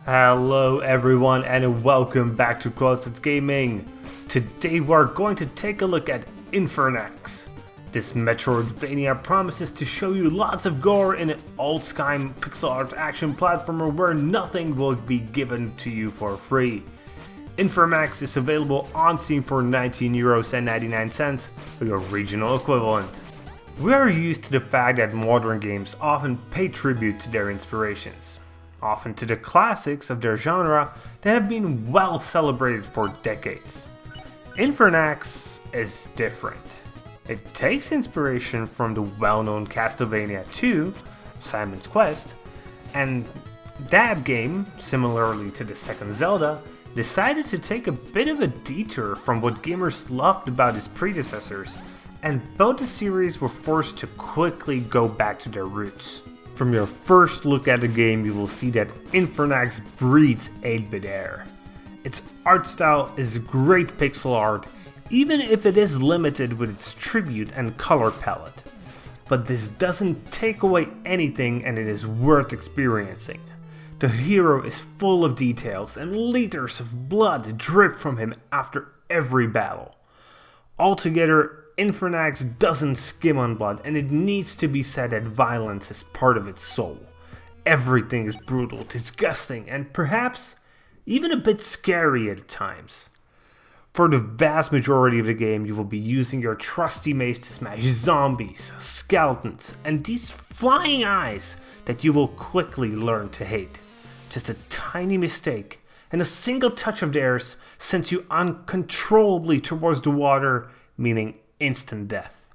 Hello everyone and welcome back to Closet Gaming. Today we're going to take a look at Infernax. This metroidvania promises to show you lots of gore in an old-sky pixel art action platformer where nothing will be given to you for free. Infernax is available on Steam for €19.99 for your regional equivalent. We are used to the fact that modern games often pay tribute to their inspirations, often to the classics of their genre that have been well celebrated for decades. Infernax is different. It takes inspiration from the well-known Castlevania 2, Simon's Quest, and that game, similarly to the second Zelda, decided to take a bit of a detour from what gamers loved about its predecessors, and both the series were forced to quickly go back to their roots. From your first look at the game, you will see that Infernax breathes 8-bit air. Its art style is great pixel art, even if it is limited with its tribute and color palette. But this doesn't take away anything, and it is worth experiencing. The hero is full of details, and liters of blood drip from him after every battle. Altogether, Infernax doesn't skim on blood, and it needs to be said that violence is part of its soul. Everything is brutal, disgusting, and perhaps even a bit scary at times. For the vast majority of the game, you will be using your trusty mace to smash zombies, skeletons, and these flying eyes that you will quickly learn to hate. Just a tiny mistake, and a single touch of theirs sends you uncontrollably towards the water, meaning instant death.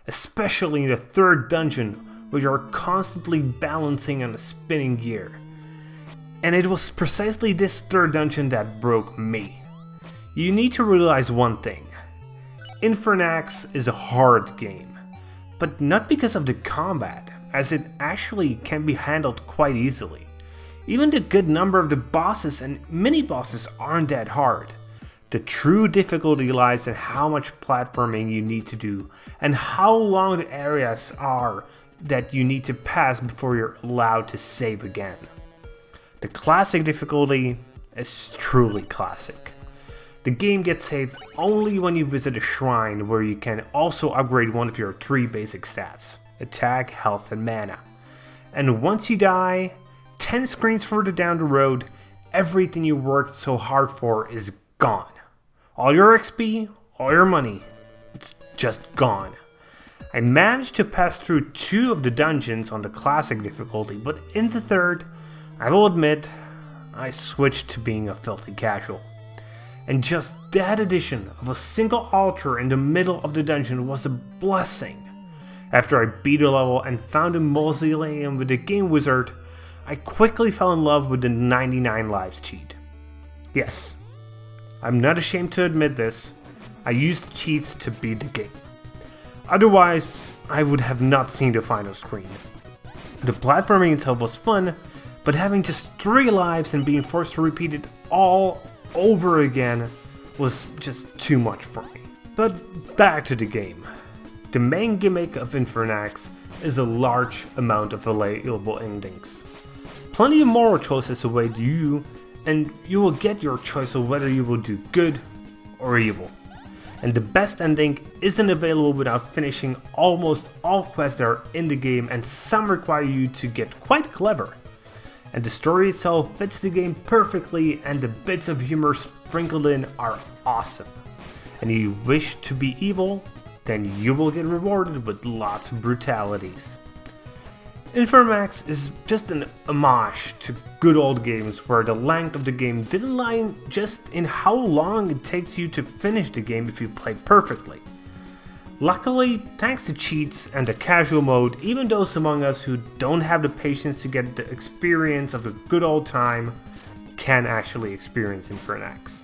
Especially in the third dungeon, where you're constantly balancing on a spinning gear. And it was precisely this third dungeon that broke me. You need to realize one thing. Infernax is a hard game, but not because of the combat, as it actually can be handled quite easily. Even the good number of the bosses and mini-bosses aren't that hard. The true difficulty lies in how much platforming you need to do and how long the areas are that you need to pass before you're allowed to save again. The classic difficulty is truly classic. The game gets saved only when you visit a shrine where you can also upgrade one of your 3 basic stats: attack, health, and mana. And once you die, 10 screens further down the road, everything you worked so hard for is gone. All your XP, all your money, it's just gone. I managed to pass through 2 of the dungeons on the classic difficulty, but in the third, I will admit, I switched to being a filthy casual. And just that addition of a single altar in the middle of the dungeon was a blessing. After I beat a level and found a mausoleum with the game wizard, I quickly fell in love with the 99 lives cheat. Yes, I'm not ashamed to admit this, I used cheats to beat the game. Otherwise, I would have not seen the final screen. The platforming itself was fun, but having just 3 lives and being forced to repeat it all over again was just too much for me. But back to the game. The main gimmick of Infernax is a large amount of available endings. Plenty of moral choices await you, and you will get your choice of whether you will do good or evil. And the best ending isn't available without finishing almost all quests that are in the game, and some require you to get quite clever. And the story itself fits the game perfectly, and the bits of humor sprinkled in are awesome. And if you wish to be evil, then you will get rewarded with lots of brutalities. Infernax is just an homage to good old games where the length of the game didn't lie just in how long it takes you to finish the game if you play perfectly. Luckily, thanks to cheats and the casual mode, even those among us who don't have the patience to get the experience of a good old time can actually experience Infernax.